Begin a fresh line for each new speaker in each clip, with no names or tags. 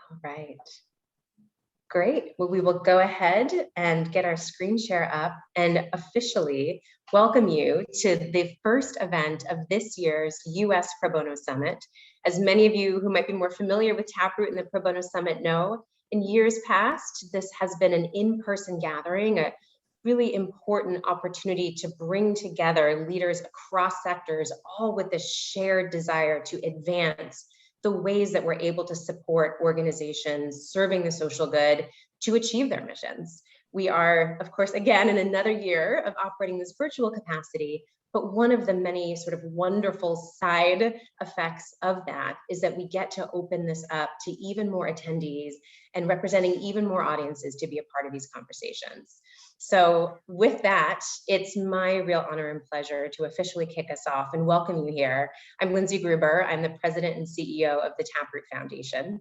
All right. Great. Well, we will go ahead and get our screen share up and officially welcome you to the first event of this year's US Pro Bono Summit. As many of you who might be more familiar with Taproot and the Pro Bono Summit know, in years past, this has been an in-person gathering, a really important opportunity to bring together leaders across sectors, all with this shared desire to advance the ways that we're able to support organizations serving the social good to achieve their missions. We are, of course, again, in another year of operating this virtual capacity, but one of the many sort of wonderful side effects of that is that we get to open this up to even more attendees and representing even more audiences to be a part of these conversations. So with that, it's my real honor and pleasure to officially kick us off and welcome you here. I'm Lindsay Gruber. I'm the president and CEO of the Taproot Foundation.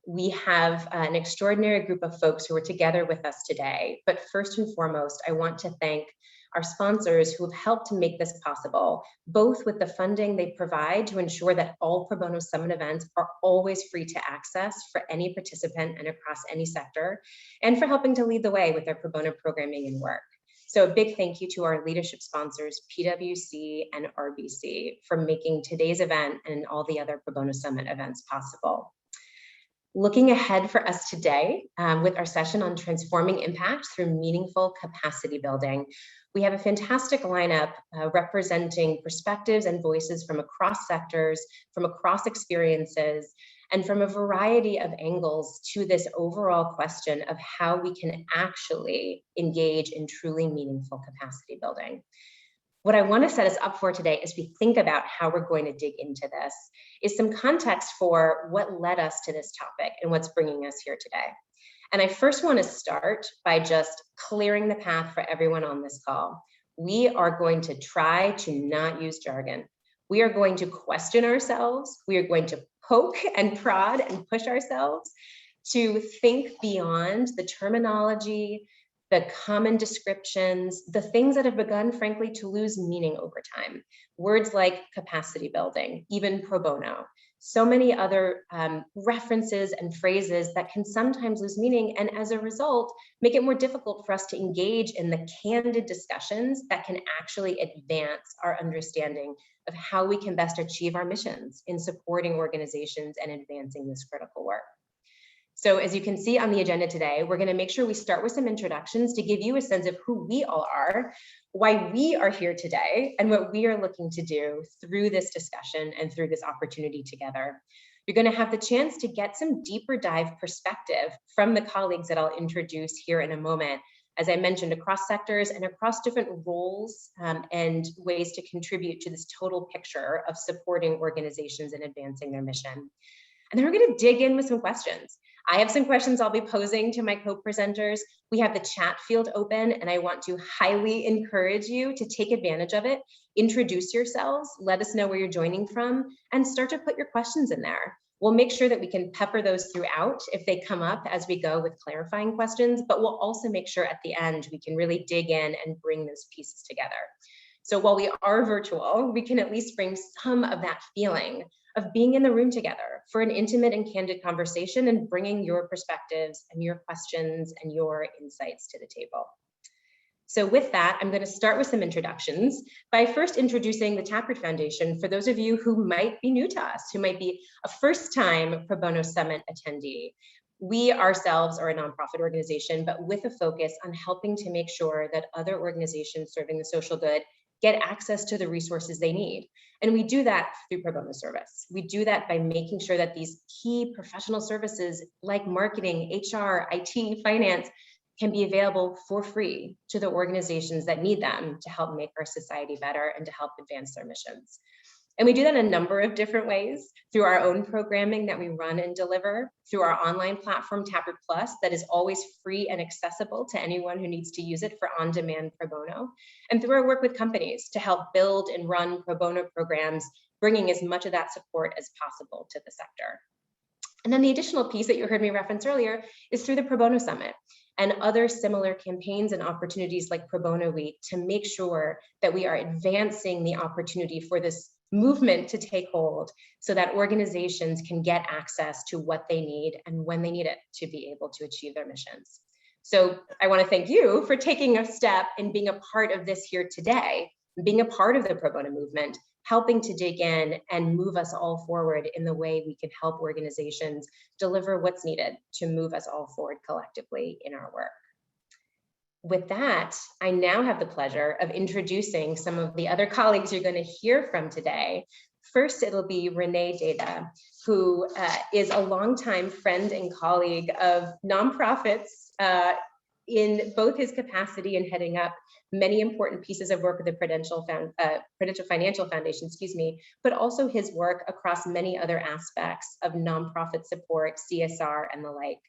We have an extraordinary group of folks who are together with us today. But first and foremost, I want to thank our sponsors who have helped to make this possible, both with the funding they provide to ensure that all Pro Bono Summit events are always free to access for any participant and across any sector, and for helping to lead the way with their Pro Bono programming and work. So a big thank you to our leadership sponsors, PwC and RBC, for making today's event and all the other Pro Bono Summit events possible. Looking ahead for us today with our session on transforming impact through meaningful capacity building, we have a fantastic lineup representing perspectives and voices from across sectors, from across experiences, and from a variety of angles to this overall question of how we can actually engage in truly meaningful capacity building. What I want to set us up for today as we think about how we're going to dig into this is some context for what led us to this topic and what's bringing us here today. And I first want to start by just clearing the path for everyone on this call. We are going to try to not use jargon. We are going to question ourselves. We are going to poke and prod and push ourselves to think beyond the terminology, the common descriptions, the things that have begun, frankly, to lose meaning over time. Words like capacity building, even pro bono, so many other references and phrases that can sometimes lose meaning, and as a result, make it more difficult for us to engage in the candid discussions that can actually advance our understanding of how we can best achieve our missions in supporting organizations and advancing this critical work. So as you can see on the agenda today, we're going to make sure we start with some introductions to give you a sense of who we all are, why we are here today, and what we are looking to do through this discussion and through this opportunity together. You're going to have the chance to get some deeper dive perspective from the colleagues that I'll introduce here in a moment, as I mentioned, across sectors and across different roles and ways to contribute to this total picture of supporting organizations and advancing their mission. And then we're going to dig in with some questions. I have some questions I'll be posing to my co-presenters. We have the chat field open, and I want to highly encourage you to take advantage of it. Introduce yourselves, let us know where you're joining from, and start to put your questions in there. We'll make sure that we can pepper those throughout if they come up as we go with clarifying questions, but we'll also make sure at the end we can really dig in and bring those pieces together. So while we are virtual, we can at least bring some of that feeling of being in the room together for an intimate and candid conversation and bringing your perspectives and your questions and your insights to the table. So with that, I'm going to start with some introductions by first introducing the Taproot Foundation for those of you who might be new to us, who might be a first-time Pro Bono Summit attendee. We ourselves are a nonprofit organization, but with a focus on helping to make sure that other organizations serving the social good get access to the resources they need. And we do that through pro bono service. We do that by making sure that these key professional services like marketing, HR, IT, finance can be available for free to the organizations that need them to help make our society better and to help advance their missions. And we do that in a number of different ways, through our own programming that we run and deliver, through our online platform, Taproot Plus, that is always free and accessible to anyone who needs to use it for on-demand pro bono, and through our work with companies to help build and run pro bono programs, bringing as much of that support as possible to the sector. And then the additional piece that you heard me reference earlier is through the Pro Bono Summit and other similar campaigns and opportunities like Pro Bono Week to make sure that we are advancing the opportunity for this movement to take hold so that organizations can get access to what they need and when they need it to be able to achieve their missions. So I want to thank you for taking a step and being a part of this here today, being a part of the pro bono movement, helping to dig in and move us all forward in the way we can help organizations deliver what's needed to move us all forward collectively in our work. With that, I now have the pleasure of introducing some of the other colleagues you're going to hear from today. First, it'll be Renee Data, who is a longtime friend and colleague of nonprofits in both his capacity in heading up many important pieces of work with the Prudential Financial Foundation, but also his work across many other aspects of nonprofit support, CSR, and the like.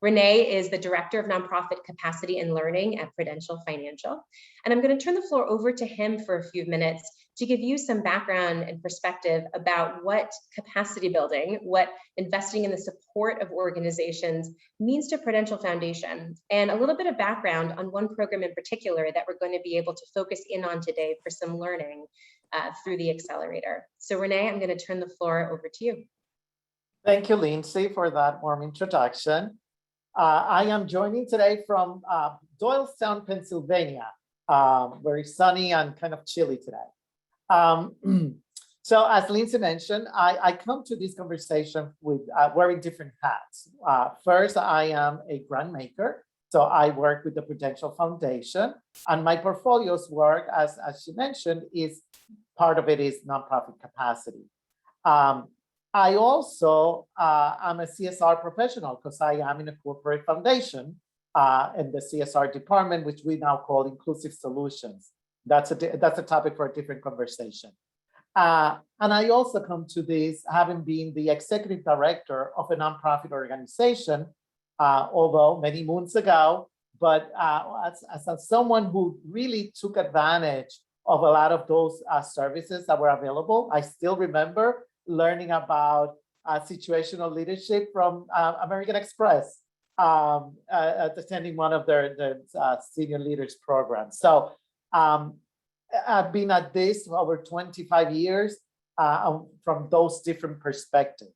Renee is the Director of Nonprofit Capacity and Learning at Prudential Financial. And I'm going to turn the floor over to him for a few minutes to give you some background and perspective about what capacity building, what investing in the support of organizations means to Prudential Foundation, and a little bit of background on one program in particular that we're going to be able to focus in on today for some learning through the accelerator. So Renee, I'm going to turn the floor over to you.
Thank you, Lindsay, for that warm introduction. I am joining today from Doylestown, Pennsylvania. Very sunny and kind of chilly today. So as Lindsay mentioned, I come to this conversation with wearing different hats. First, I am a grant maker. So I work with the Prudential Foundation, and my portfolio's work, as she mentioned, is part of it is nonprofit capacity. I also am a CSR professional because I am in a corporate foundation in the CSR department, which we now call Inclusive Solutions. That's a topic for a different conversation. And I also come to this having been the executive director of a nonprofit organization, although many moons ago, but as someone who really took advantage of a lot of those services that were available. I still remember learning about situational leadership from American Express, attending one of their senior leaders programs. So I've been at this for over 25 years from those different perspectives.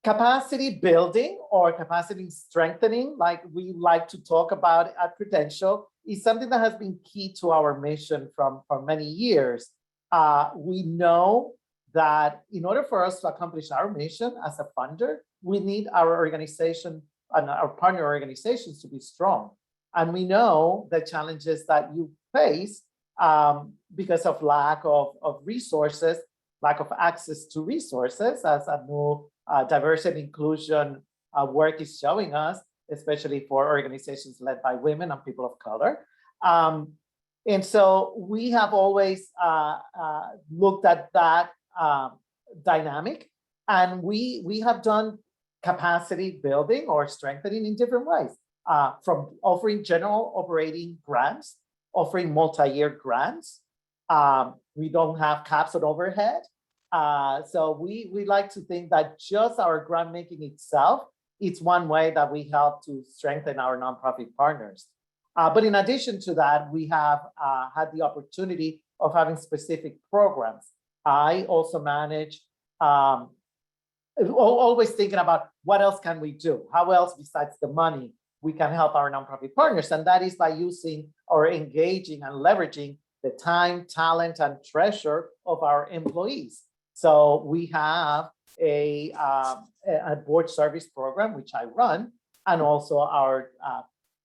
Capacity building or capacity strengthening, like we like to talk about at Prudential, is something that has been key to our mission for many years. We know that in order for us to accomplish our mission as a funder, we need our organization and our partner organizations to be strong. And we know the challenges that you face because of lack of resources, lack of access to resources, as a new diversity and inclusion work is showing us, especially for organizations led by women and people of color. And so we have always looked at that dynamic, and we have done capacity building or strengthening in different ways, from offering general operating grants, offering multi-year grants. We don't have caps on overhead. So we like to think that just our grant making itself, it's one way that we help to strengthen our nonprofit partners. But in addition to that, we have had the opportunity of having specific programs. I also manage, always thinking about what else can we do? How else besides the money we can help our nonprofit partners? And that is by using or engaging and leveraging the time, talent, and treasure of our employees. So we have a board service program, which I run, and also our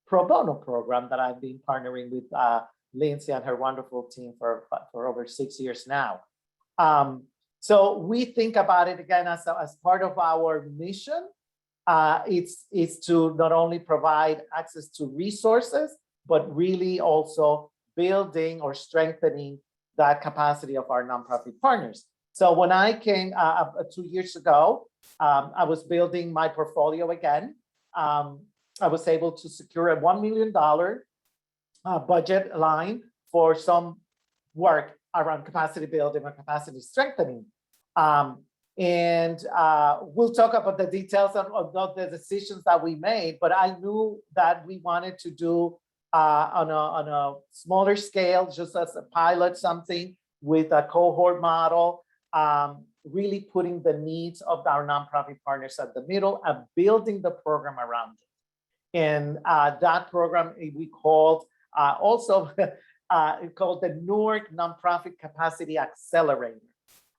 pro bono program that I've been partnering with Lindsay and her wonderful team for over 6 years now. So we think about it again as part of our mission. It's to not only provide access to resources, but really also building or strengthening that capacity of our nonprofit partners. So when I came 2 years ago, I was building my portfolio again. I was able to secure a $1 million budget line for some work around capacity building or capacity strengthening. And we'll talk about the details of the decisions that we made, but I knew that we wanted to do on a smaller scale, just as a pilot, something with a cohort model, really putting the needs of our nonprofit partners at the middle and building the program around it. And that program we called also called the Newark Nonprofit Capacity Accelerator.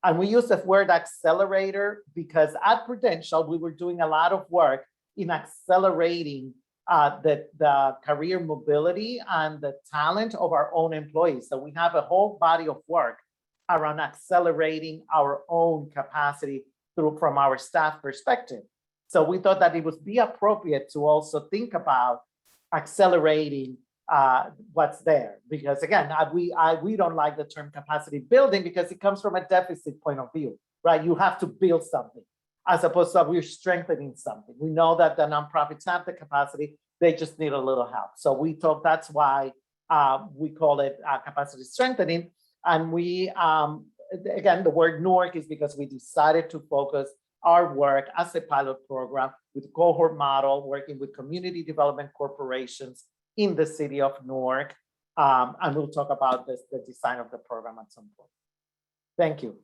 And we use the word accelerator because at Prudential, we were doing a lot of work in accelerating the career mobility and the talent of our own employees. So we have a whole body of work around accelerating our own capacity from our staff perspective. So we thought that it would be appropriate to also think about accelerating what's there, because again, we don't like the term capacity building because it comes from a deficit point of view, right? You have to build something as opposed to we're strengthening something. We know that the nonprofits have the capacity, they just need a little help. So we thought that's why we call it capacity strengthening. And we, again, the word Newark is because we decided to focus our work as a pilot program with cohort model, working with community development corporations in the city of Newark. And we'll talk about the design of the program at some point. Thank you.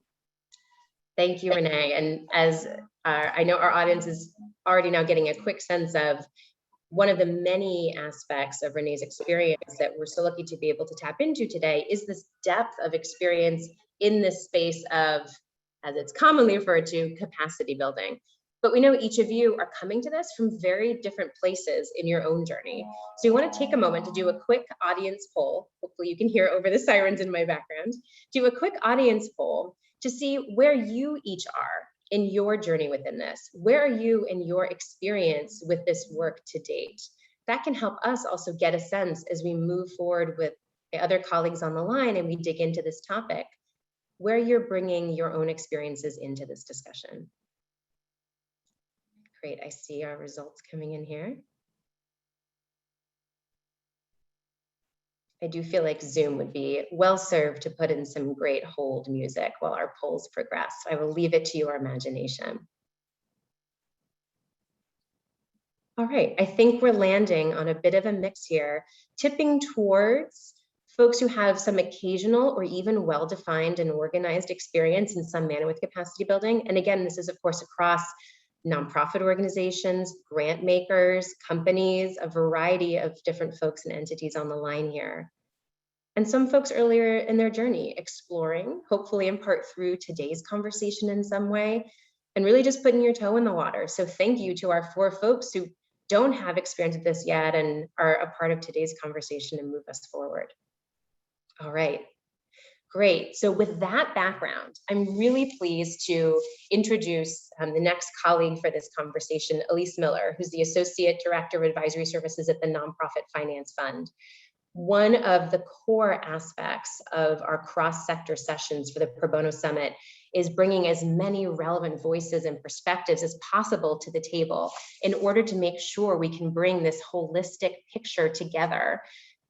Thank you, Renee. And as I know our audience is already now getting a quick sense of one of the many aspects of Renee's experience that we're so lucky to be able to tap into today is this depth of experience in this space of, as it's commonly referred to, capacity building. But we know each of you are coming to this from very different places in your own journey. So we want to take a moment to do a quick audience poll. Hopefully you can hear over the sirens in my background. Do a quick audience poll to see where you each are in your journey within this. Where are you in your experience with this work to date? That can help us also get a sense as we move forward with the other colleagues on the line and we dig into this topic, where you're bringing your own experiences into this discussion. Great, I see our results coming in here. I do feel like Zoom would be well served to put in some great hold music while our polls progress. I will leave it to your imagination. All right, I think we're landing on a bit of a mix here, tipping towards folks who have some occasional or even well-defined and organized experience in some manner with capacity building. And again, this is of course across nonprofit organizations, grant makers, companies, a variety of different folks and entities on the line here. And some folks earlier in their journey, exploring, hopefully in part through today's conversation in some way, and really just putting your toe in the water. So thank you to our 4 folks who don't have experience with this yet and are a part of today's conversation and move us forward. All right. Great. So with that background, I'm really pleased to introduce the next colleague for this conversation, Elise Miller, who's the Associate Director of Advisory Services at the Nonprofit Finance Fund. One of the core aspects of our cross-sector sessions for the Pro Bono Summit is bringing as many relevant voices and perspectives as possible to the table in order to make sure we can bring this holistic picture together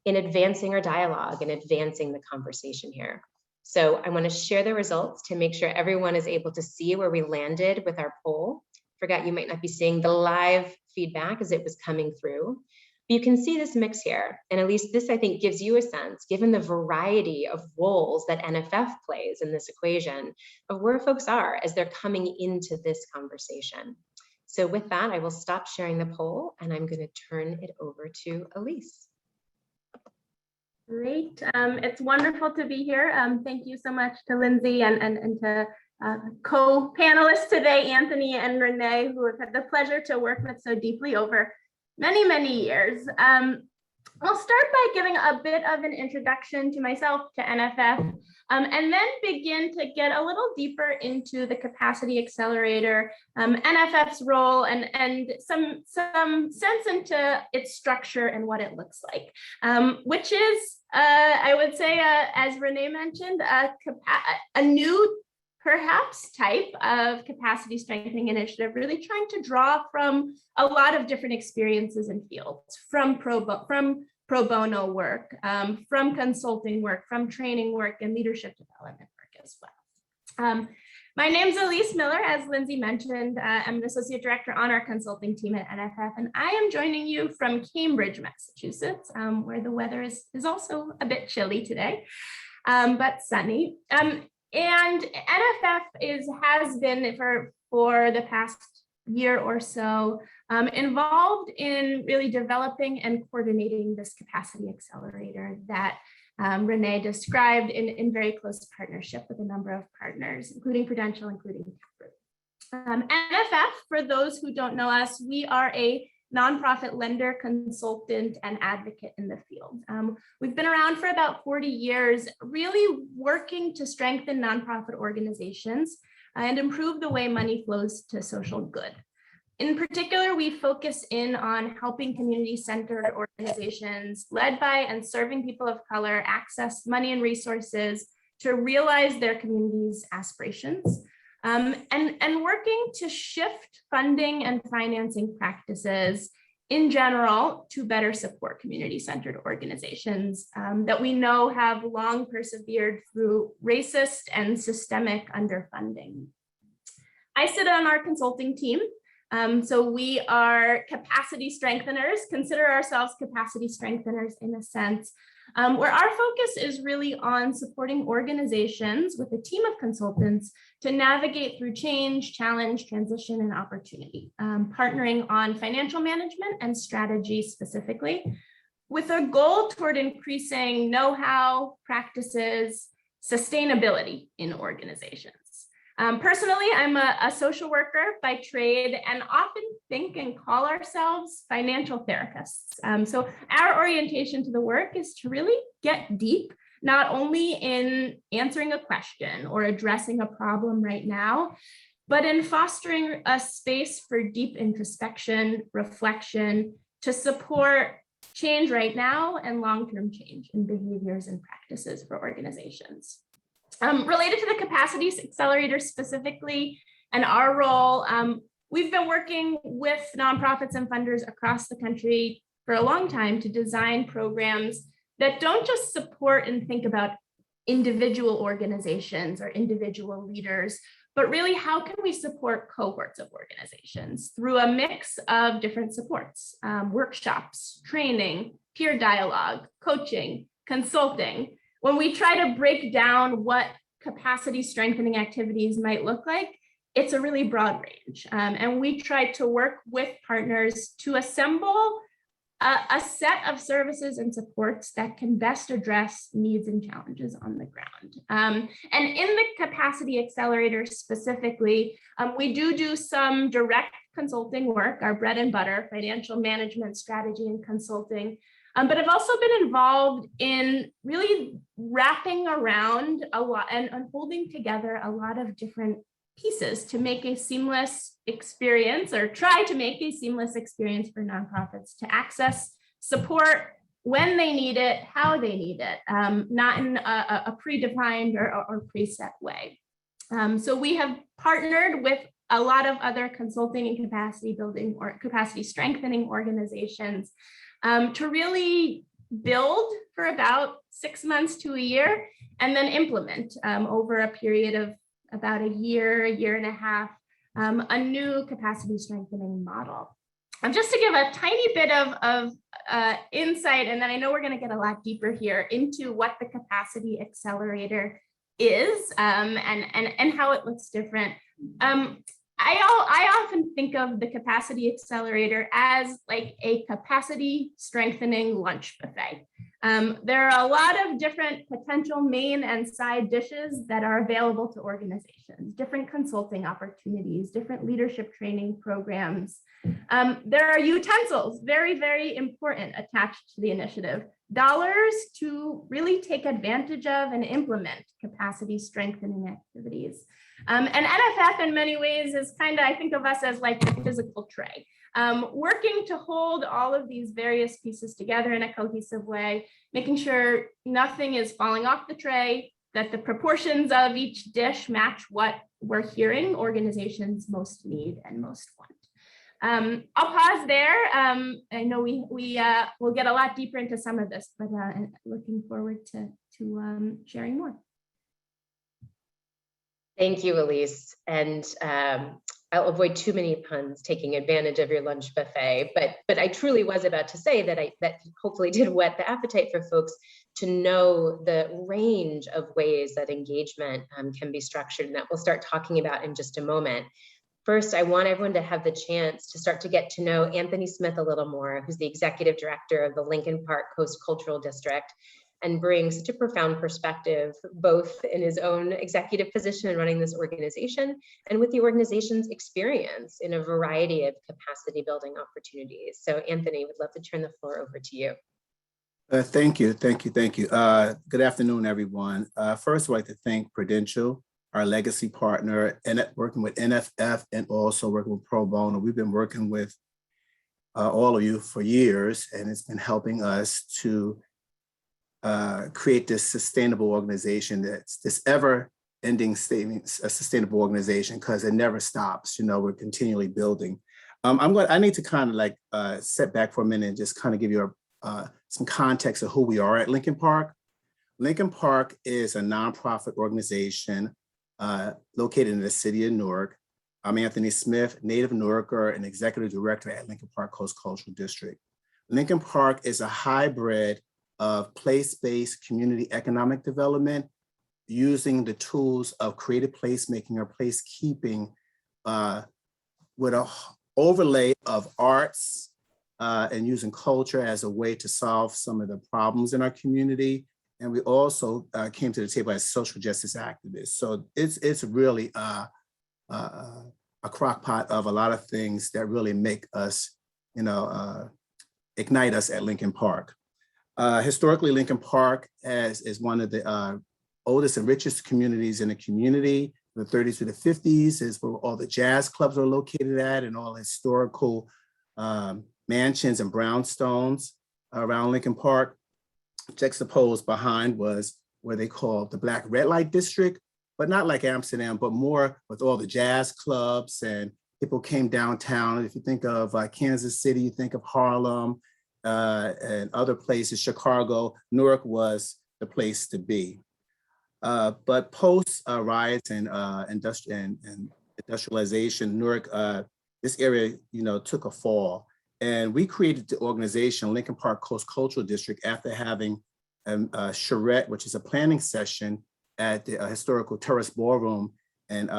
in advancing our dialogue and advancing the conversation here. So I want to share the results to make sure everyone is able to see where we landed with our poll. Forgot you might not be seeing the live feedback as it was coming through. But you can see this mix here. And at least this, I think, gives you a sense, given the variety of roles that NFF plays in this equation, of where folks are as they're coming into this conversation. So with that, I will stop sharing the poll and I'm going to turn it over to Elise.
Great. It's wonderful to be here. Thank you so much to Lindsay and to co-panelists today, Anthony and Renee, who have had the pleasure to work with so deeply over many, many years. I'll start by giving a bit of an introduction to myself, to NFF, and then begin to get a little deeper into the Capacity Accelerator, NFF's role, and some sense into its structure and what it looks like, which is, I would say, as Renee mentioned, a new perhaps type of capacity strengthening initiative, really trying to draw from a lot of different experiences and fields, from pro bono work, from consulting work, from training work, and leadership development work as well. My name's Elise Miller, as Lindsay mentioned. I'm an associate director on our consulting team at NFF, and I am joining you from Cambridge, Massachusetts, where the weather is also a bit chilly today. but sunny. And NFF has been for the past year or so involved in really developing and coordinating this capacity accelerator that Renee described in very close partnership with a number of partners, including Prudential, including Taproot. NFF, for those who don't know us, we are a nonprofit lender, consultant, and advocate in the field. We've been around for about 40 years, really working to strengthen nonprofit organizations and improve the way money flows to social good. In particular, we focus in on helping community-centered organizations led by and serving people of color access money and resources to realize their community's aspirations, and working to shift funding and financing practices in general to better support community-centered organizations that we know have long persevered through racist and systemic underfunding. I sit on our consulting team. So we are capacity strengtheners, consider ourselves capacity strengtheners in a sense, where our focus is really on supporting organizations with a team of consultants to navigate through change, challenge, transition, and opportunity, partnering on financial management and strategy specifically, with a goal toward increasing know-how, practices, sustainability in organizations. Personally, I'm a social worker by trade and often think and call ourselves financial therapists. So our orientation to the work is to really get deep, not only in answering a question or addressing a problem right now, but in fostering a space for deep introspection, reflection to support change right now and long-term change in behaviors and practices for organizations. Related to the capacity accelerator specifically and our role, we've been working with nonprofits and funders across the country for a long time to design programs that don't just support and think about individual organizations or individual leaders, but really how can we support cohorts of organizations through a mix of different supports, workshops, training, peer dialogue, coaching, consulting. When we try to break down what capacity strengthening activities might look like, it's a really broad range. And we try to work with partners to assemble a set of services and supports that can best address needs and challenges on the ground. And in the capacity accelerator specifically, we do some direct consulting work, our bread and butter, financial management, strategy, and consulting. But I've also been involved in really wrapping around a lot and holding together a lot of different pieces to make a seamless experience, or try to make a seamless experience for nonprofits to access support when they need it, how they need it, not in a predefined or preset way. So we have partnered with a lot of other consulting and capacity building or capacity strengthening organizations to really build for about 6 months to a year, and then implement over a period of about a year and a half, a new capacity strengthening model. Just to give a tiny bit of insight, and then I know we're going to get a lot deeper here into what the capacity accelerator is and how it looks different. I often think of the capacity accelerator as like a capacity strengthening lunch buffet. There are a lot of different potential main and side dishes that are available to organizations, different consulting opportunities, different leadership training programs. There are utensils, very, very important, attached to the initiative. Dollars to really take advantage of and implement capacity strengthening activities. And NFF in many ways is kind of, I think of us as like a physical tray, working to hold all of these various pieces together in a cohesive way, making sure nothing is falling off the tray, that the proportions of each dish match what we're hearing organizations most need and most want. I'll pause there. I know we'll get a lot deeper into some of this, but looking forward to sharing more.
Thank you, Elise. And I'll avoid too many puns taking advantage of your lunch buffet, but I truly was about to say that that hopefully did whet the appetite for folks to know the range of ways that engagement can be structured, and that we'll start talking about in just a moment. First, I want everyone to have the chance to start to get to know Anthony Smith a little more, who's the executive director of the Lincoln Park Coast Cultural District, and brings such a profound perspective, both in his own executive position in running this organization and with the organization's experience in a variety of capacity building opportunities. So Anthony, would love to turn the floor over to you.
Thank you. Good afternoon, everyone. First, I'd like to thank Prudential, our legacy partner, and working with NFF and also working with Pro Bono. We've been working with all of you for years, and it's been helping us to create this sustainable organization, that's this ever-ending statement, a sustainable organization, because it never stops. You know, we're continually building. I need to kind of like step back for a minute and just kind of give you some context of who we are at Lincoln Park. Lincoln Park is a nonprofit organization located in the city of Newark. I'm Anthony Smith, native Newarker and executive director at Lincoln Park Coast Cultural District. Lincoln Park is a hybrid of place-based community economic development using the tools of creative placemaking or placekeeping with an overlay of arts and using culture as a way to solve some of the problems in our community. And we also came to the table as social justice activists. So it's really a crock pot of a lot of things that really make us, ignite us at Lincoln Park. Historically, Lincoln Park is one of the oldest and richest communities in the community. From the 30s to the 50s is where all the jazz clubs are located at, and all historical mansions and brownstones around Lincoln Park. Juxtaposed behind was where they called the Black Red Light District, but not like Amsterdam, but more with all the jazz clubs, and people came downtown. If you think of Kansas City, you think of Harlem, and other places, Chicago, Newark was the place to be. But post riots and industrialization, Newark, this area, took a fall. And we created the organization, Lincoln Park Coast Cultural District, after having a charrette, which is a planning session at the historical Terrace Ballroom and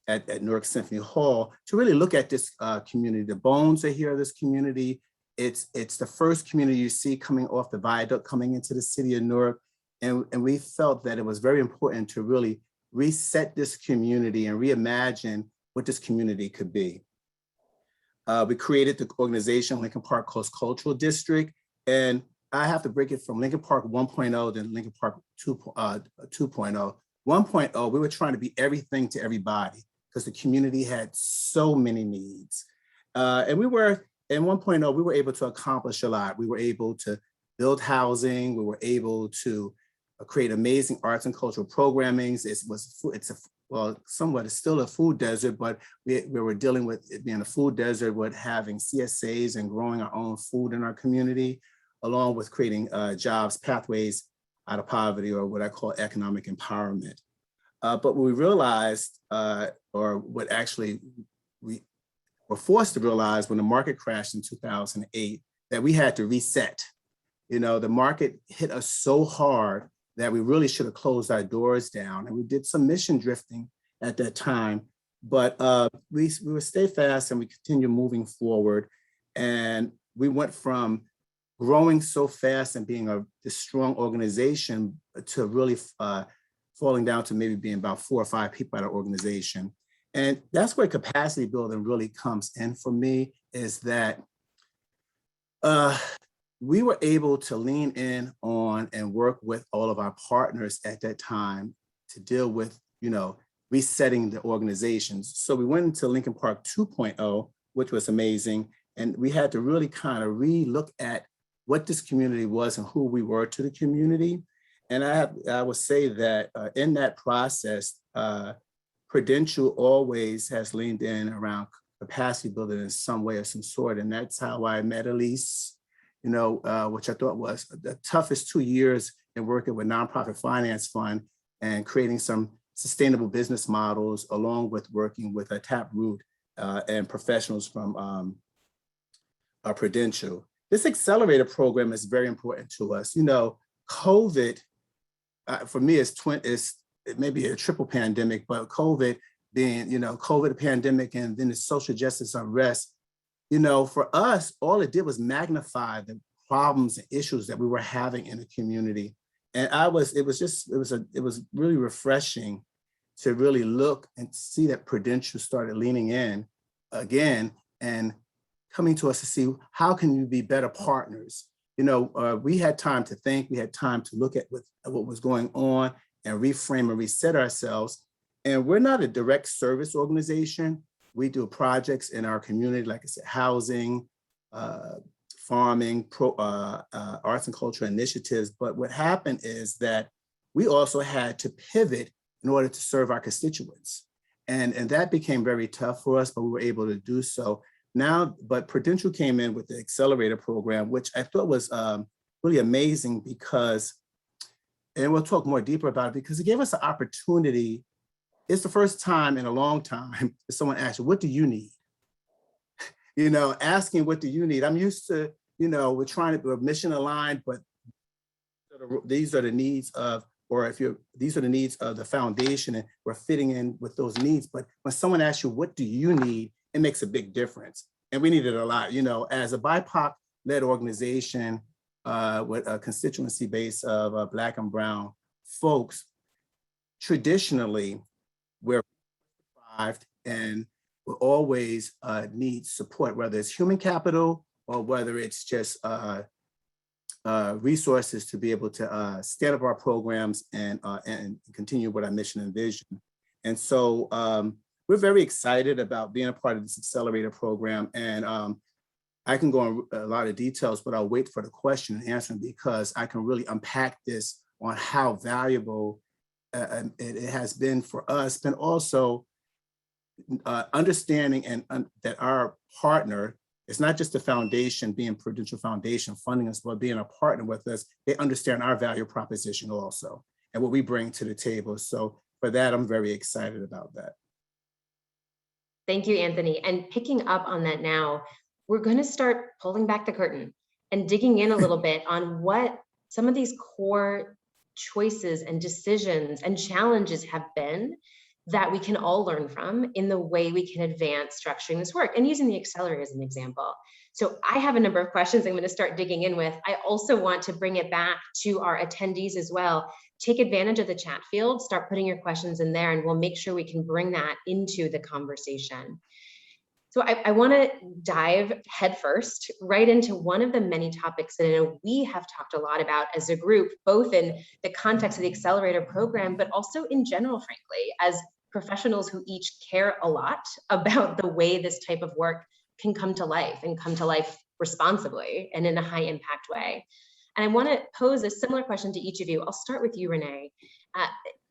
at Newark Symphony Hall, to really look at this community. The bones are here of this community. It's the first community you see coming off the viaduct, coming into the city of Newark. And we felt that it was very important to really reset this community and reimagine what this community could be. We created the organization, Lincoln Park Coast Cultural District. And I have to break it from Lincoln Park 1.0 to Lincoln Park 2.0. 1.0, we were trying to be everything to everybody because the community had so many needs. And we were, in 1.0, we were able to accomplish a lot. We were able to build housing. We were able to create amazing arts and cultural programming. Somewhat, it's still a food desert, but we were dealing with it being a food desert, with having CSAs and growing our own food in our community, along with creating jobs, pathways out of poverty, or what I call economic empowerment. But what we realized, or what actually we were forced to realize when the market crashed in 2008, that we had to reset. The market hit us so hard that we really should have closed our doors down. And we did some mission drifting at that time, but we would stay fast and we continue moving forward. And we went from growing so fast and being this strong organization to really falling down to maybe being about 4 or 5 people at our organization. And that's where capacity building really comes in for me, is that we were able to lean in on and work with all of our partners at that time to deal with, resetting the organizations. So we went into Lincoln Park 2.0, which was amazing. And we had to really kind of re-look at what this community was and who we were to the community. And I would say that in that process, Prudential always has leaned in around capacity building in some way or some sort. And that's how I met Elise, which I thought was the toughest 2 years in working with nonprofit finance fund and creating some sustainable business models, along with working with a Taproot and professionals from Prudential. This accelerator program is very important to us. You know, COVID, for me, it may be a triple pandemic, but COVID being, you know, COVID pandemic and then the social justice unrest, you know, for us, all it did was magnify the problems and issues that we were having in the community. And it was really refreshing to really look and see that Prudential started leaning in again and coming to us to see how can we be better partners. You know, we had time to think, we had time to look at what was going on and reframe and reset ourselves. And we're not a direct service organization. We do projects in our community, like I said, housing, farming, arts and culture initiatives. But what happened is that we also had to pivot in order to serve our constituents. And that became very tough for us, but we were able to do so. Now, but Prudential came in with the accelerator program, which I thought was really amazing because, and we'll talk more deeper about it, because it gave us an opportunity. It's the first time in a long time that someone asked you, what do you need? You know, asking what do you need? I'm used to, you know, we're mission aligned, but these are the needs of, these are the needs of the foundation and we're fitting in with those needs. But when someone asks you, what do you need? It makes a big difference. And we needed a lot, you know, as a BIPOC-led organization with a constituency base of Black and Brown folks, traditionally, we're deprived and will always need support, whether it's human capital or whether it's just resources to be able to stand up our programs and continue with our mission and vision. And so we're very excited about being a part of this accelerator program. And I can go on a lot of details, but I'll wait for the question and answer because I can really unpack this on how valuable it has been for us, but also understanding and that our partner, it's not just the foundation being Prudential Foundation funding us, but being a partner with us, they understand our value proposition also and what we bring to the table. So for that, I'm very excited about that.
Thank you, Anthony. And picking up on that now, we're going to start pulling back the curtain and digging in a little bit on what some of these core choices and decisions and challenges have been that we can all learn from in the way we can advance structuring this work, and using the accelerator as an example. So I have a number of questions I'm going to start digging in with. I also want to bring it back to our attendees as well. Take advantage of the chat field, start putting your questions in there, and we'll make sure we can bring that into the conversation. So I want to dive headfirst right into one of the many topics that I know we have talked a lot about as a group, both in the context of the accelerator program, but also in general, frankly, as professionals who each care a lot about the way this type of work can come to life and come to life responsibly and in a high impact way. And I want to pose a similar question to each of you. I'll start with you, Renee,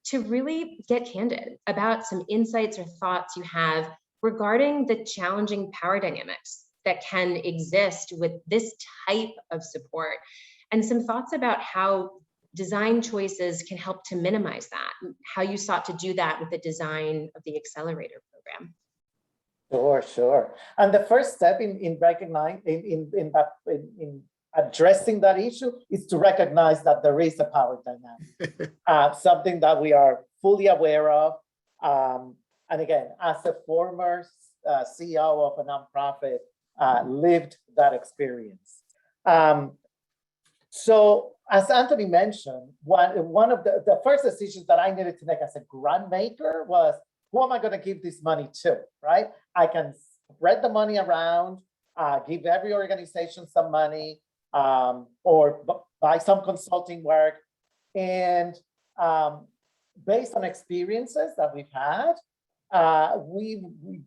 to really get candid about some insights or thoughts you have regarding the challenging power dynamics that can exist with this type of support, and some thoughts about how design choices can help to minimize that, how you sought to do that with the design of the accelerator program.
Sure. And the first step in addressing that issue is to recognize that there is a power dynamic, something that we are fully aware of. And again, as a former CEO of a nonprofit, lived that experience. So as Anthony mentioned, one of the first decisions that I needed to make as a grant maker was, who am I going to give this money to, right? I can spread the money around, give every organization some money, or buy some consulting work. And based on experiences that we've had, we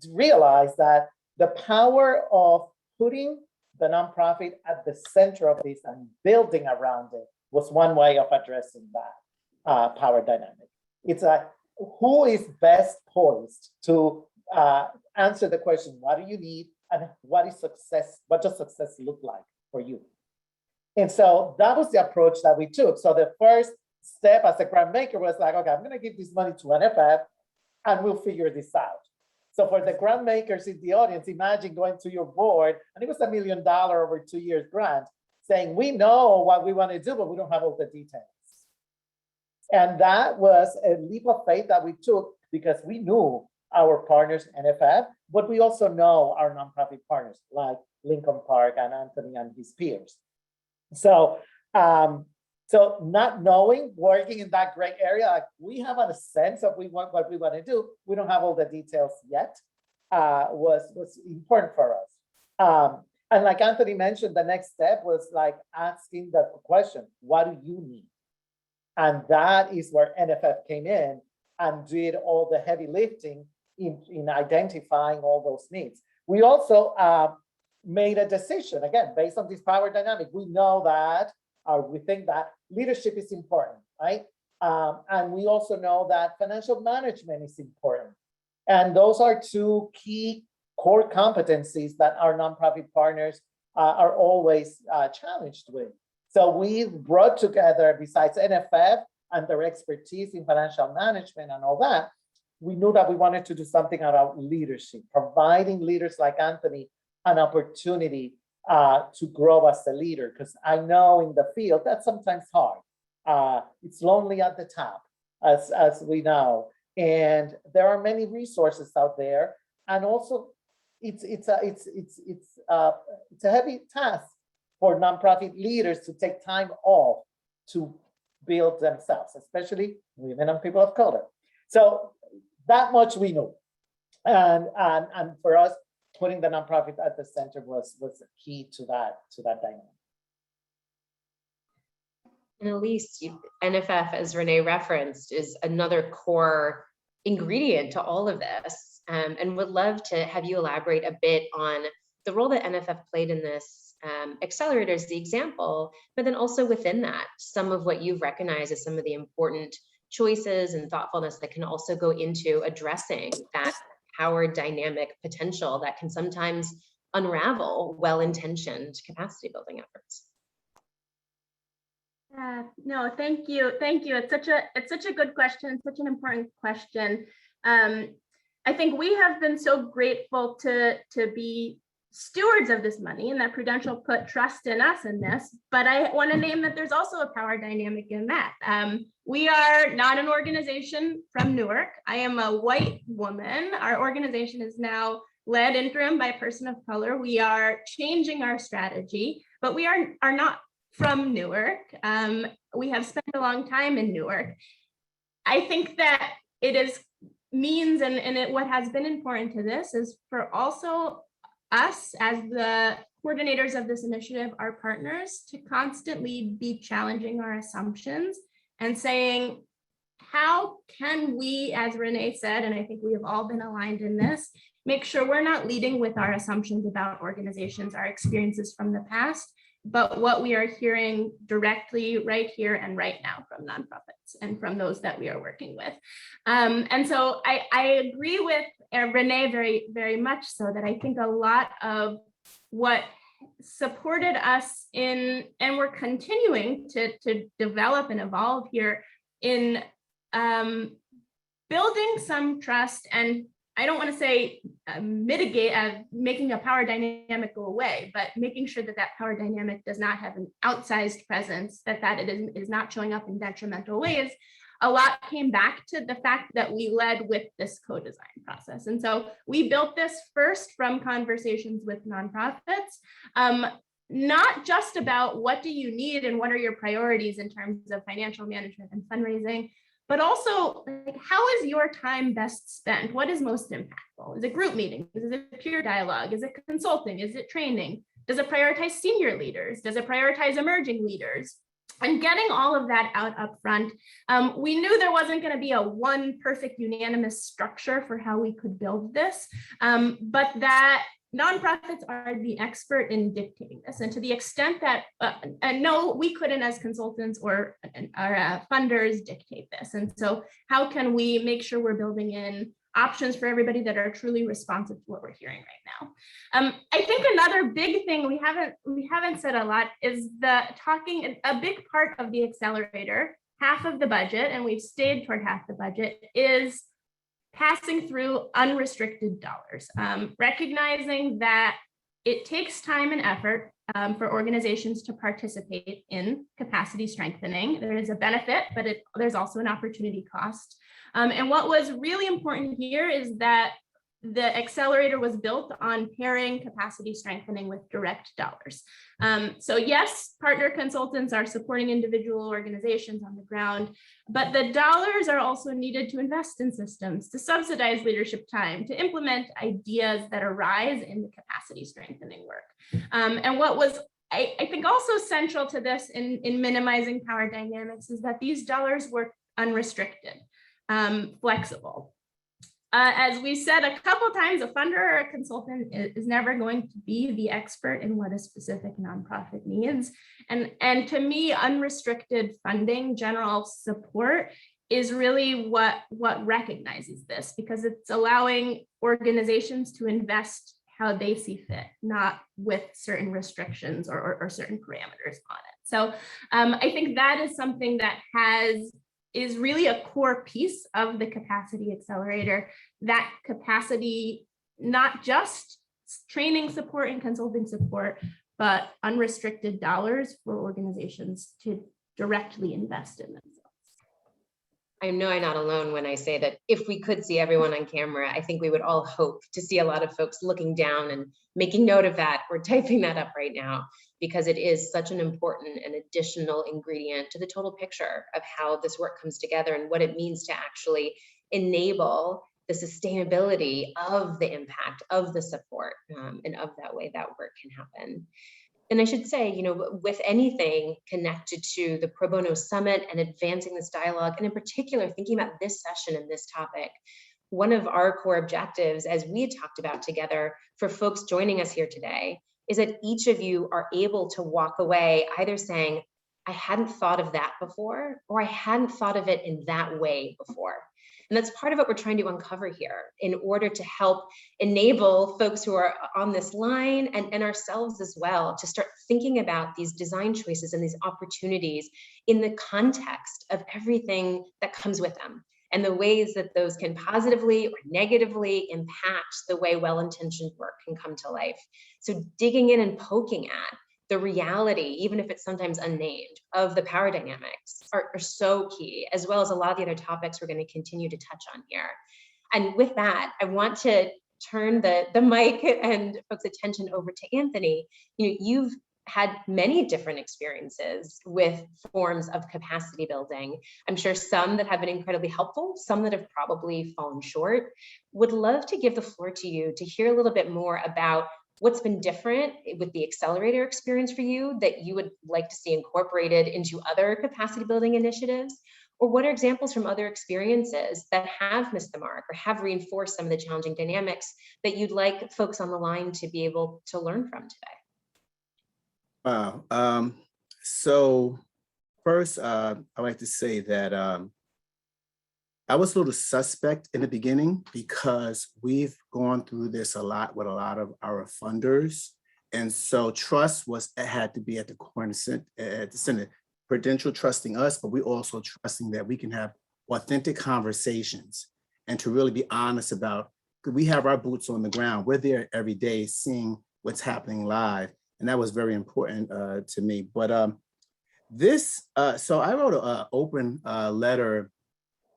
realized that the power of putting the nonprofit at the center of this and building around it was one way of addressing that power dynamic. It's who is best poised to answer the question, what do you need and what is success? What does success look like for you? And so that was the approach that we took. So the first step as a grant maker was like, okay, I'm going to give this money to NFF and we'll figure this out. So for the grant makers in the audience, imagine going to your board, and it was $1 million over 2 years grant, saying, we know what we want to do, but we don't have all the details. And that was a leap of faith that we took because we knew our partners, NFF, but we also know our nonprofit partners like Lincoln Park and Anthony and his peers. So, so not knowing, working in that gray area, like we have a sense of what we want to do. We don't have all the details yet, was important for us. And like Anthony mentioned, the next step was like asking the question, what do you need? And that is where NFF came in and did all the heavy lifting in identifying all those needs. We also made a decision, again, based on this power dynamic. We know that, we think that leadership is important, right? And we also know that financial management is important. And those are two key core competencies that our nonprofit partners are always challenged with. So we brought together, besides NFF and their expertise in financial management and all that, we knew that we wanted to do something about leadership, providing leaders like Anthony an opportunity to grow as a leader. Because I know in the field that's sometimes hard. It's lonely at the top, as we know, and there are many resources out there, and also it's a heavy task for nonprofit leaders to take time off to build themselves, especially women and people of color. So that much we know. And for us, putting the nonprofit at the center was key to that dynamic.
And Elise, NFF, as Renee referenced, is another core ingredient to all of this, and would love to have you elaborate a bit on the role that NFF played in this. Accelerator is the example, but then also within that, some of what you've recognized as some of the important choices and thoughtfulness that can also go into addressing that power dynamic potential that can sometimes unravel well-intentioned capacity building efforts.
No, thank you. It's such a good question, such an important question. I think we have been so grateful to be stewards of this money, and that Prudential put trust in us in this, but I want to name that there's also a power dynamic in that. We are not an organization from Newark. I am a white woman. Our organization is now led interim by a person of color. We are changing our strategy, but we are not from Newark. We have spent a long time in Newark. I think that it is means, and what has been important to this is for also us as the coordinators of this initiative, our partners, to constantly be challenging our assumptions and saying, how can we, as Renee said, and I think we have all been aligned in this, make sure we're not leading with our assumptions about organizations, our experiences from the past, but what we are hearing directly right here and right now from nonprofits and from those that we are working with. And so I agree with Renee very, very much so, that I think a lot of what supported us in, and we're continuing to develop and evolve here in building some trust, and I don't want to say mitigate, making a power dynamic go away, but making sure that that power dynamic does not have an outsized presence, that it is not showing up in detrimental ways. A lot came back to the fact that we led with this co-design process. And so we built this first from conversations with nonprofits, not just about what do you need and what are your priorities in terms of financial management and fundraising, but also, like, how is your time best spent? What is most impactful? Is it group meetings? Is it peer dialogue? Is it consulting? Is it training? Does it prioritize senior leaders? Does it prioritize emerging leaders? And getting all of that out up front, we knew there wasn't going to be a one perfect unanimous structure for how we could build this, but that nonprofits are the expert in dictating this. And to the extent that, no, we couldn't as consultants or our funders dictate this. And so how can we make sure we're building in options for everybody that are truly responsive to what we're hearing right now? I think another big thing we haven't said a lot is a big part of the accelerator, half of the budget, and we've stayed toward half the budget, is passing through unrestricted dollars, recognizing that it takes time and effort for organizations to participate in capacity strengthening. There is a benefit, but there's also an opportunity cost. And what was really important here is that the accelerator was built on pairing capacity strengthening with direct dollars. So yes, partner consultants are supporting individual organizations on the ground, but the dollars are also needed to invest in systems, to subsidize leadership time, to implement ideas that arise in the capacity strengthening work. And what was, I think, also central to this in minimizing power dynamics is that these dollars were unrestricted, flexible. As we said a couple times, a funder or a consultant is never going to be the expert in what a specific nonprofit needs. And to me, unrestricted funding, general support is really what recognizes this, because it's allowing organizations to invest how they see fit, not with certain restrictions or certain parameters on it. So I think that is something that is really a core piece of the capacity accelerator, that capacity, not just training support and consulting support, but unrestricted dollars for organizations to directly invest in themselves.
I know I'm not alone when I say that if we could see everyone on camera, I think we would all hope to see a lot of folks looking down and making note of that or typing that up right now, because it is such an important and additional ingredient to the total picture of how this work comes together and what it means to actually enable the sustainability of the impact of the support, and of that way that work can happen. And I should say, you know, with anything connected to the Pro Bono Summit and advancing this dialogue, and in particular, thinking about this session and this topic, one of our core objectives, as we had talked about together for folks joining us here today, is that each of you are able to walk away either saying, I hadn't thought of that before, or I hadn't thought of it in that way before. And that's part of what we're trying to uncover here in order to help enable folks who are on this line and ourselves as well to start thinking about these design choices and these opportunities in the context of everything that comes with them and the ways that those can positively or negatively impact the way well-intentioned work can come to life. So digging in and poking at the reality, even if it's sometimes unnamed, of the power dynamics are so key, as well as a lot of the other topics we're going to continue to touch on here. And with that, I want to turn the mic and folks' attention over to Anthony. You know, you've had many different experiences with forms of capacity building. I'm sure some that have been incredibly helpful, some that have probably fallen short. Would love to give the floor to you to hear a little bit more about what's been different with the accelerator experience for you that you would like to see incorporated into other capacity building initiatives? Or what are examples from other experiences that have missed the mark or have reinforced some of the challenging dynamics that you'd like folks on the line to be able to learn from today?
Wow. So first, I'd like to say that I was a little suspect in the beginning because we've gone through this a lot with a lot of our funders. And so trust had to be at the center, Prudential trusting us, but we also trusting that we can have authentic conversations and to really be honest about, we have our boots on the ground. We're there every day seeing what's happening live. And that was very important to me. But so I wrote an open letter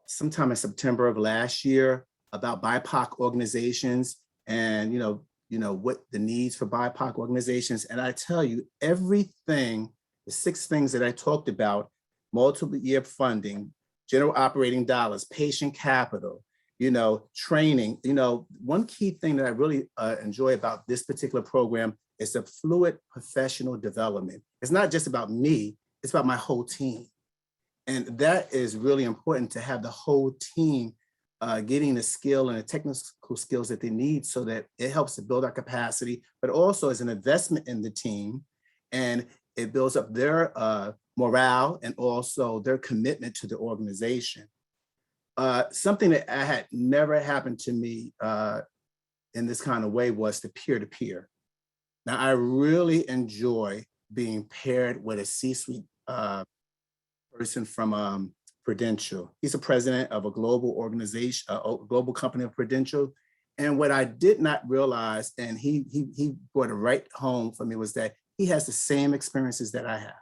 sometime in September of last year about BIPOC organizations and, you know, what the needs for BIPOC organizations. And I tell you, everything, the 6 things that I talked about, multiple year funding, general operating dollars, patient capital, you know, training, you know, one key thing that I really enjoy about this particular program is the fluid professional development. It's not just about me, it's about my whole team. And that is really important to have the whole team getting the skill and the technical skills that they need so that it helps to build our capacity, but also as an investment in the team. And it builds up their morale and also their commitment to the organization. Something that had never happened to me in this kind of way was the peer-to-peer. Now, I really enjoy being paired with a C-suite person from Prudential. He's the president of a global organization, a global company of Prudential. And what I did not realize, and he brought it right home for me, was that he has the same experiences that I have.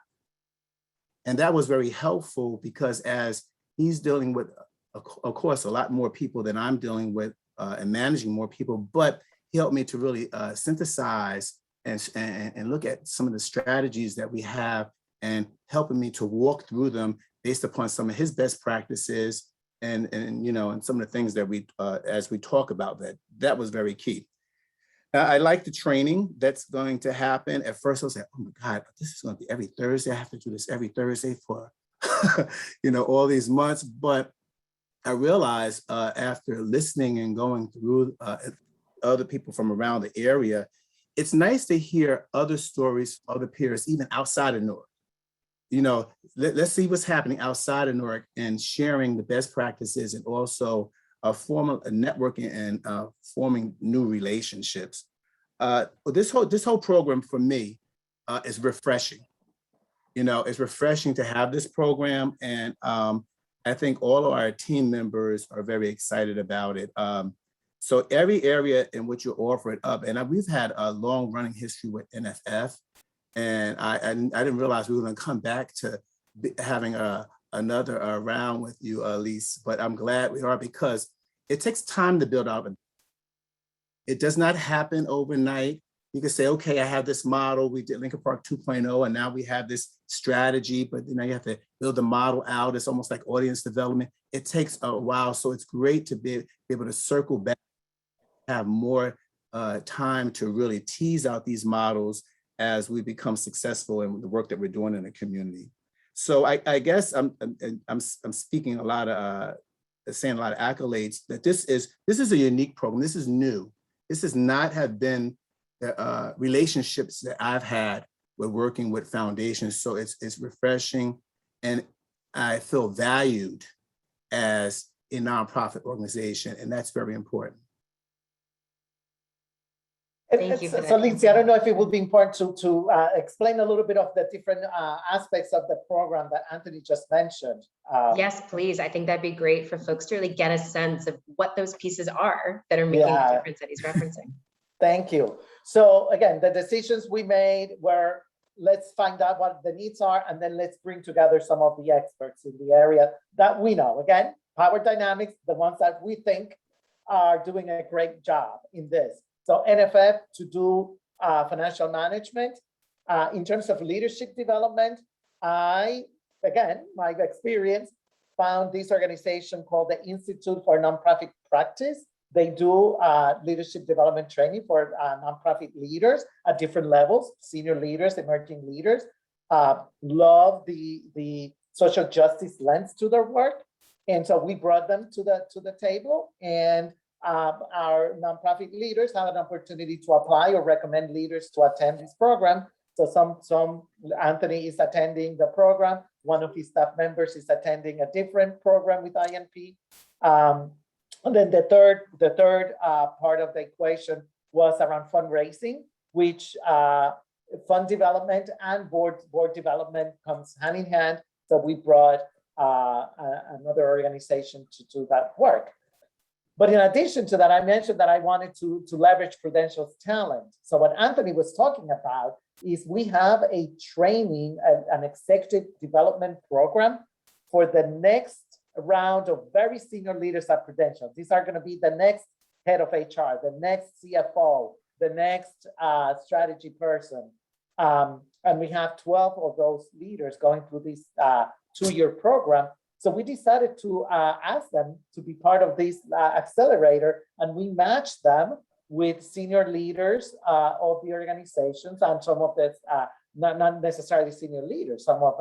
And that was very helpful because as he's dealing with, of course, a lot more people than I'm dealing with and managing more people, but he helped me to really synthesize and look at some of the strategies that we have and helping me to walk through them based upon some of his best practices and some of the things that we, as we talk about that was very key. I like the training that's going to happen. At first I was like, oh my God, this is going to be every Thursday. I have to do this every Thursday for, all these months. But I realized after listening and going through other people from around the area, it's nice to hear other stories, other peers, even outside of Newark. Let's see what's happening outside of Newark and sharing the best practices and also formal networking and forming new relationships. This whole program for me is refreshing. It's refreshing to have this program, and I think all of our team members are very excited about it. So every area in which you offer it up, and we've had a long running history with NFF, and I didn't realize we were going to come back to having another round with you, Elise, but I'm glad we are because it takes time to build out. It does not happen overnight. You can say, okay, I have this model. We did Lincoln Park 2.0, and now we have this strategy, but you have to build the model out. It's almost like audience development. It takes a while. So it's great to be able to circle back, have more time to really tease out these models as we become successful in the work that we're doing in the community. So I guess I'm speaking a lot of, saying a lot of accolades that this is a unique program. This is new. This has not have been the relationships that I've had with working with foundations. So it's refreshing, and I feel valued as a nonprofit organization, and that's very important.
Thank you for that.
So Lindsay, I don't know if it would be important to explain a little bit of the different aspects of the program that Anthony just mentioned.
Yes, please. I think that'd be great for folks to really get a sense of what those pieces are that are making the difference that he's referencing.
Thank you. So again, the decisions we made were, let's find out what the needs are, and then let's bring together some of the experts in the area that we know. Again, power dynamics, the ones that we think are doing a great job in this. So NFF to do financial management. In terms of leadership development, again, my experience found this organization called the Institute for Nonprofit Practice. They do leadership development training for nonprofit leaders at different levels, senior leaders, emerging leaders. Love the social justice lens to their work. And so we brought them to the table, and our nonprofit leaders have an opportunity to apply or recommend leaders to attend this program. So Anthony is attending the program. One of his staff members is attending a different program with INP. And then the third part of the equation was around fundraising, which fund development and board development comes hand in hand. So we brought another organization to do that work. But in addition to that, I mentioned that I wanted to leverage Prudential's talent. So what Anthony was talking about is we have a training, an executive development program for the next round of very senior leaders at Prudential. These are going to be the next head of HR, the next CFO, the next strategy person. And we have 12 of those leaders going through this 2-year program. So we decided to ask them to be part of this accelerator, and we matched them with senior leaders of the organizations and some of the, not necessarily senior leaders, some of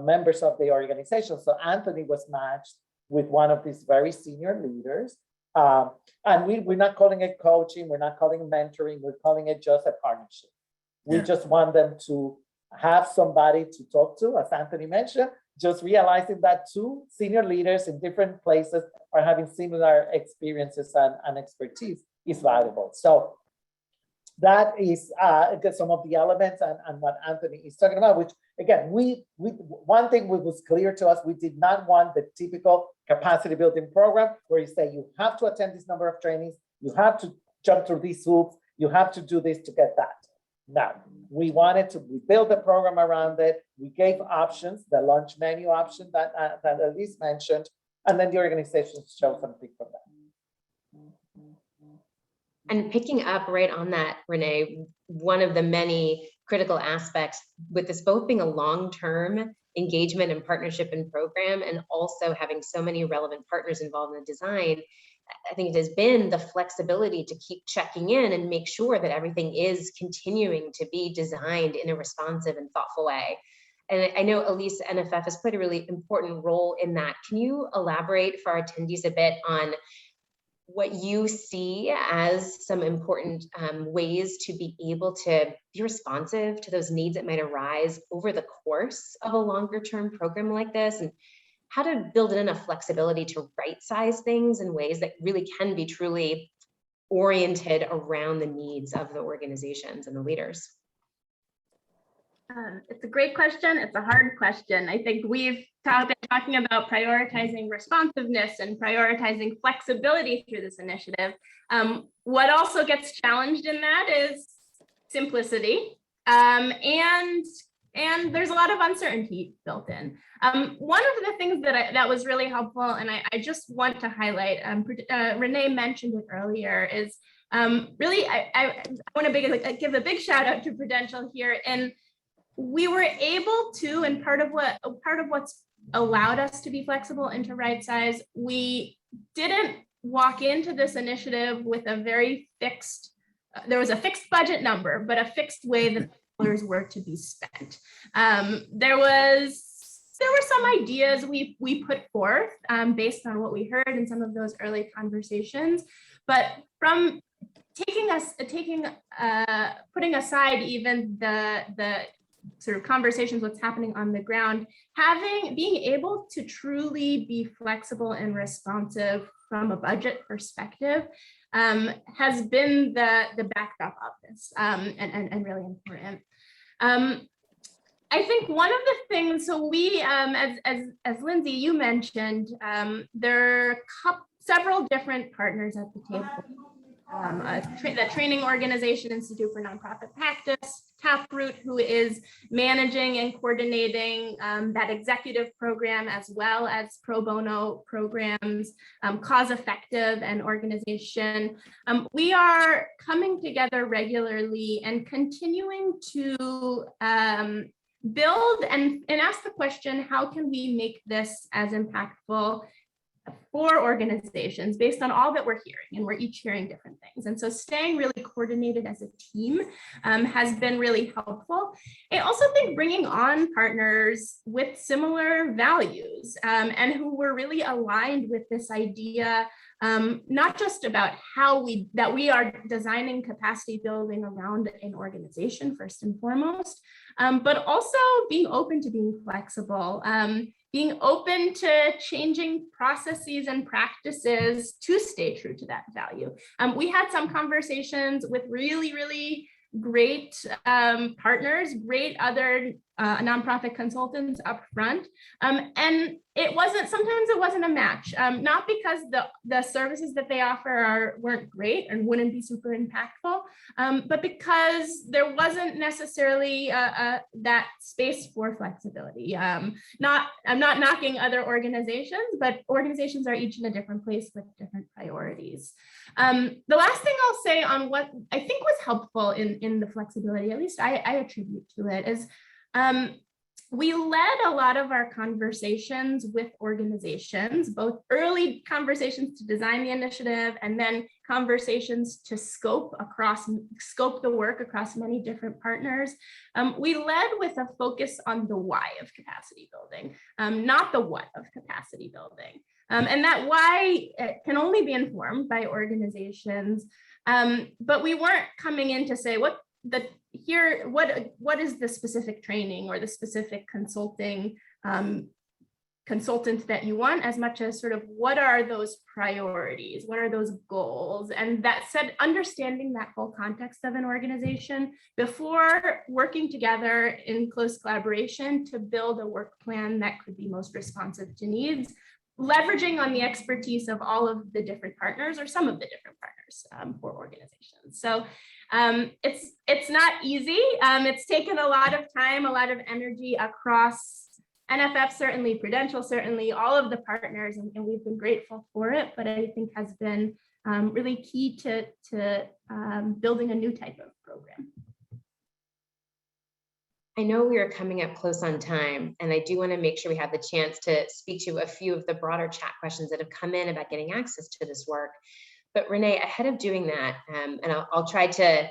members of the organization. So Anthony was matched with one of these very senior leaders. And we're not calling it coaching, we're not calling it mentoring, we're calling it just a partnership. We just want them to have somebody to talk to, as Anthony mentioned, just realizing that 2 senior leaders in different places are having similar experiences and expertise is valuable. So that is some of the elements and what Anthony is talking about, which again, one thing was clear to us, we did not want the typical capacity building program where you say you have to attend this number of trainings, you have to jump through these hoops, you have to do this to get that. No, we built a program around it. We gave options, the lunch menu option that Elise mentioned, and then the organizations chose something from that.
And picking up right on that, Renee, one of the many critical aspects with this both being a long-term engagement and partnership and program, and also having so many relevant partners involved in the design, I think it has been the flexibility to keep checking in and make sure that everything is continuing to be designed in a responsive and thoughtful way. And I know Elise, NFF has played a really important role in that. Can you elaborate for our attendees a bit on what you see as some important ways to be able to be responsive to those needs that might arise over the course of a longer term program like this, and how to build in enough flexibility to right size things in ways that really can be truly oriented around the needs of the organizations and the leaders?
It's a great question. It's a hard question. I think we've been talking about prioritizing responsiveness and prioritizing flexibility through this initiative. What also gets challenged in that is simplicity, and there's a lot of uncertainty built in. One of the things that was really helpful, and I just want to highlight, Renee mentioned it earlier, is really I want to give a big shout out to Prudential here. And we were able to, and part of what's allowed us to be flexible and to right size, we didn't walk into this initiative with a very fixed, there was a fixed budget number, but a fixed way that dollars were to be spent. There were some ideas we put forth based on what we heard in some of those early conversations, but from putting aside even the sort of conversations, what's happening on the ground, being able to truly be flexible and responsive from a budget perspective has been the backdrop of this, and really important. I think one of the things, so we, as Lindsay, you mentioned, there are several different partners at the table. The training organization Institute for Nonprofit Practice, Taproot, who is managing and coordinating that executive program, as well as pro bono programs, Cause Effective, and organization. We are coming together regularly and continuing to build and ask the question, how can we make this as impactful for organizations based on all that we're hearing, and we're each hearing different things. And so staying really coordinated as a team has been really helpful. I also think bringing on partners with similar values and who were really aligned with this idea, not just about that we are designing capacity building around an organization first and foremost, but also being open to being flexible, being open to changing processes and practices to stay true to that value. We had some conversations with really, really great partners, great other nonprofit consultants up front. And sometimes it wasn't a match, not because the services that they offer weren't great and wouldn't be super impactful, but because there wasn't necessarily that space for flexibility. I'm not knocking other organizations, but organizations are each in a different place with different priorities. The last thing I'll say on what I think was helpful in the flexibility, at least I attribute to it, is we led a lot of our conversations with organizations, both early conversations to design the initiative and then conversations to scope the work across many different partners. We led with a focus on the why of capacity building, not the what of capacity building. And that why can only be informed by organizations, but we weren't coming in to say what is the specific training or the specific consulting consultant that you want, as much as sort of what are those priorities, what are those goals, and that said, understanding that whole context of an organization before working together in close collaboration to build a work plan that could be most responsive to needs, leveraging on the expertise of all of the different partners or some of the different partners for organizations. So it's not easy. It's taken a lot of time, a lot of energy across NFF, certainly, Prudential, certainly, all of the partners, and we've been grateful for it, but I think has been really key to building a new type of program.
I know we are coming up close on time, and I do want to make sure we have the chance to speak to a few of the broader chat questions that have come in about getting access to this work. But Renee, ahead of doing that, and I'll try to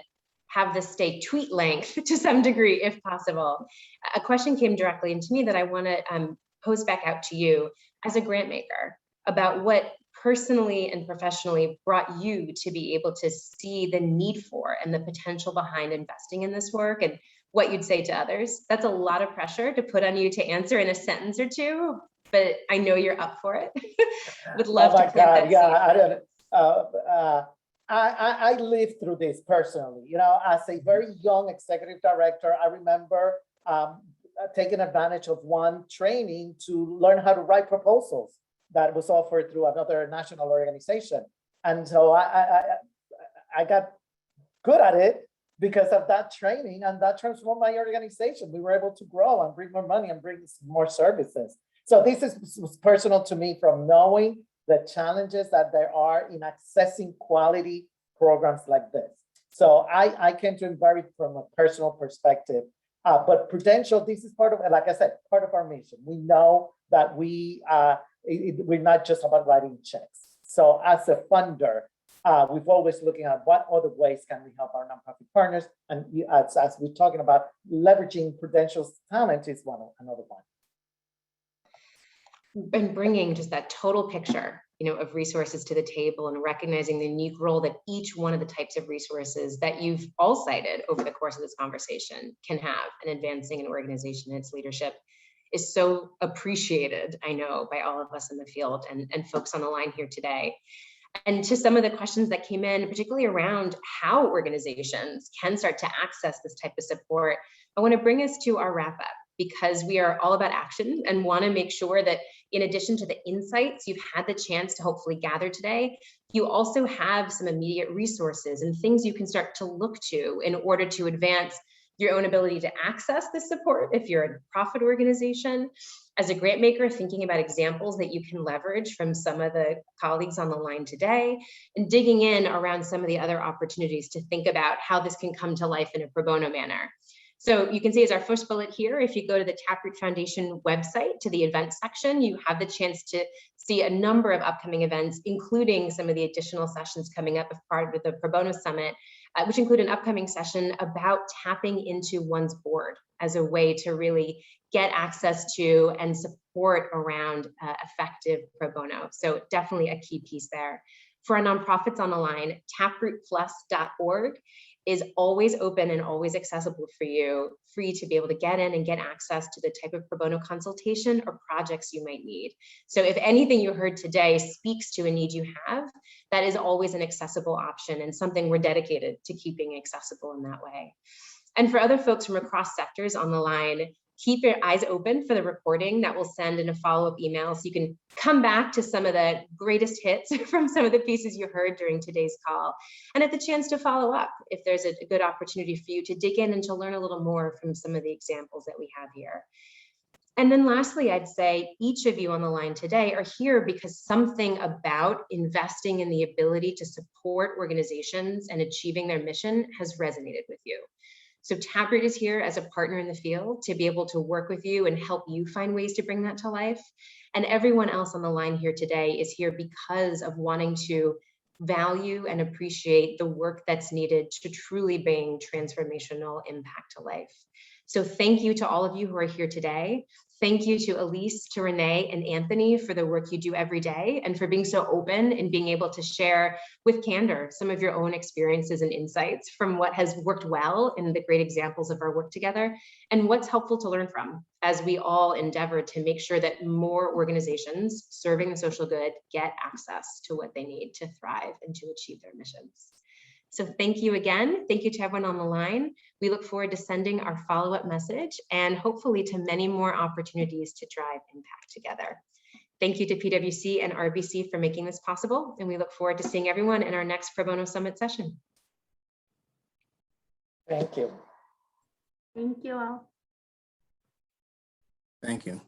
have this stay tweet length to some degree, if possible. A question came directly into me that I want to pose back out to you as a grant maker about what personally and professionally brought you to be able to see the need for and the potential behind investing in this work, and what you'd say to others. That's a lot of pressure to put on you to answer in a sentence or two, but I know you're up for it. Would love to plant that seed.
Yeah, I lived through this personally. You know, as a very young executive director, I remember taking advantage of one training to learn how to write proposals that was offered through another national organization. And so I got good at it because of that training, and that transformed my organization. We were able to grow and bring more money and bring more services. So this was personal to me, from knowing the challenges that there are in accessing quality programs like this. So I came to it from a personal perspective. But Prudential, this is part of, like I said, part of our mission. We know that we're not just about writing checks. So as a funder, we've always looking at what other ways can we help our nonprofit partners. And as we're talking about, leveraging Prudential's talent is another one.
And bringing just that total picture, of resources to the table, and recognizing the unique role that each one of the types of resources that you've all cited over the course of this conversation can have in advancing an organization and its leadership is so appreciated, I know, by all of us in the field and folks on the line here today. And to some of the questions that came in, particularly around how organizations can start to access this type of support, I want to bring us to our wrap up, because we are all about action and want to make sure that in addition to the insights you've had the chance to hopefully gather today, you also have some immediate resources and things you can start to look to in order to advance your own ability to access this support if you're a profit organization. As a grant maker, thinking about examples that you can leverage from some of the colleagues on the line today, and digging in around some of the other opportunities to think about how this can come to life in a pro bono manner. So you can see as our first bullet here, if you go to the Taproot Foundation website to the events section, you have the chance to see a number of upcoming events, including some of the additional sessions coming up as part of the Pro Bono Summit, which include an upcoming session about tapping into one's board as a way to really get access to and support around effective pro bono. So definitely a key piece there. For our nonprofits on the line, taprootplus.org is always open and always accessible for you, free to be able to get in and get access to the type of pro bono consultation or projects you might need. So if anything you heard today speaks to a need you have, that is always an accessible option and something we're dedicated to keeping accessible in that way. And for other folks from across sectors on the line, keep your eyes open for the recording that we'll send in a follow-up email so you can come back to some of the greatest hits from some of the pieces you heard during today's call, and have the chance to follow up if there's a good opportunity for you to dig in and to learn a little more from some of the examples that we have here. And then lastly, I'd say each of you on the line today are here because something about investing in the ability to support organizations and achieving their mission has resonated with you. So Taproot is here as a partner in the field to be able to work with you and help you find ways to bring that to life. And everyone else on the line here today is here because of wanting to value and appreciate the work that's needed to truly bring transformational impact to life. So thank you to all of you who are here today. Thank you to Elise, to Renee, and Anthony for the work you do every day and for being so open and being able to share with candor some of your own experiences and insights from what has worked well in the great examples of our work together and what's helpful to learn from as we all endeavor to make sure that more organizations serving the social good get access to what they need to thrive and to achieve their missions. So thank you again. Thank you to everyone on the line. We look forward to sending our follow-up message and hopefully to many more opportunities to drive impact together. Thank you to PwC and RBC for making this possible, and we look forward to seeing everyone in our next Pro Bono Summit session.
Thank you.
Thank you all.
Thank you.